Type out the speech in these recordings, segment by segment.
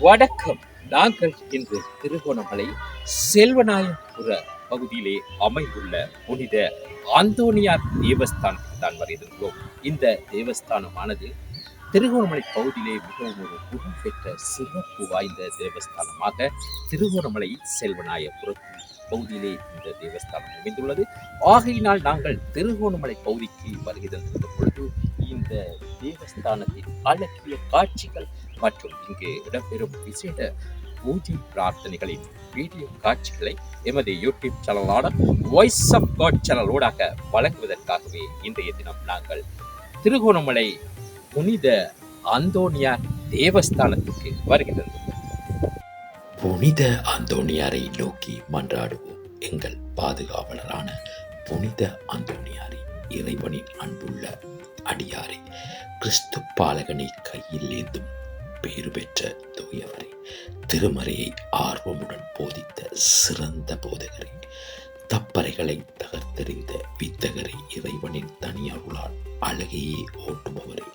வணக்கம். நாங்கள் இன்று திருகோணமலை செல்வநாயபுர பகுதியிலே அமைந்துள்ள புனித அந்தோணியார் தேவஸ்தானத்தில் தான் வருகின்றோம். இந்த தேவஸ்தானமானது திருகோணமலை பகுதியிலே மிகவும் ஒரு புகழ்பெற்ற சிறப்பு வாய்ந்த தேவஸ்தானமாக திருகோணமலை செல்வநாயபுர பகுதியிலே இந்த தேவஸ்தானம் அமைந்துள்ளது. ஆகையினால் நாங்கள் திருகோணமலை பகுதிக்கு வருகை தந்திருந்த பொழுது இந்த தேவஸ்தானத்தின் அழகிய காட்சிகள் மற்றும் இங்கு இடம்பெறும் விசேட பூஜை பிரார்த்தனைகளின் வீடியோ காட்சிகளை எமது யூடியூப் சேனலான வாய்ஸ் ஆஃப் காட் சேனலோடாக வழங்குவதற்காகவே இன்றைய தினம் நாங்கள் திருகோணமலை புனித அந்தோணியார் தேவஸ்தானத்துக்கு வருகின்றோம். புனித அந்தோணியாரை நோக்கி மன்றாடுவோம். எங்கள் பாதுகாவலரான புனித அந்தோணியாரை, இறைவனின் அன்புள்ள அடியாரை, கிறிஸ்து பாலகனை கையில் ஏந்தும் பேறு பெற்ற தூயவரை, திருமறையை ஆர்வமுடன் போதித்த சிறந்த போதகரை, தப்பறைகளை தகர்த்தெறிந்த வித்தகரை, இறைவனின் தனியருளால் அழகையே ஓட்டுபவரை,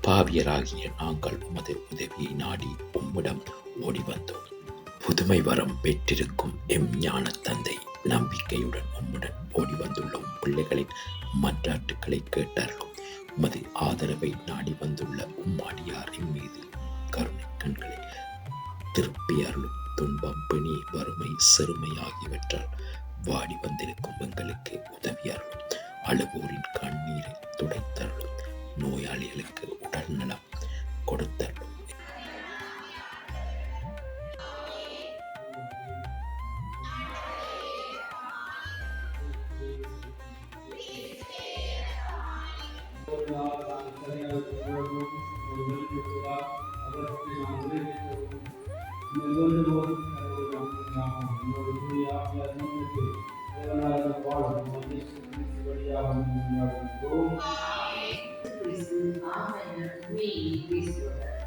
பாவியராகிய நாங்கள் உமது உதவியை நாடி உம்மிடம் ஓடி வந்தோம். புதுமை வரம் பெற்றிருக்கும் எம் ஞான தந்தை, நம்பிக்கையுடன் உம்முடன் ஓடி வந்துள்ள பிள்ளைகளின் மன்றாட்டுக்களை கேட்டார்களும் உமது ஆதரவை நாடி வந்துள்ள உம்மாடியாரின் மீது கருணை கண்களை திருப்பியார்களும் துன்பம், பிணி, வறுமை, சிறுமை ஆகியவற்றால் வாடி வந்திருக்கும் எங்களுக்கு உதவியார்களும் அழுவோரின் கண்ணீரை துடைத்தருளும் நோயாளிகளுக்கு உடல் நலம் கொடுத்தருளும். Amen.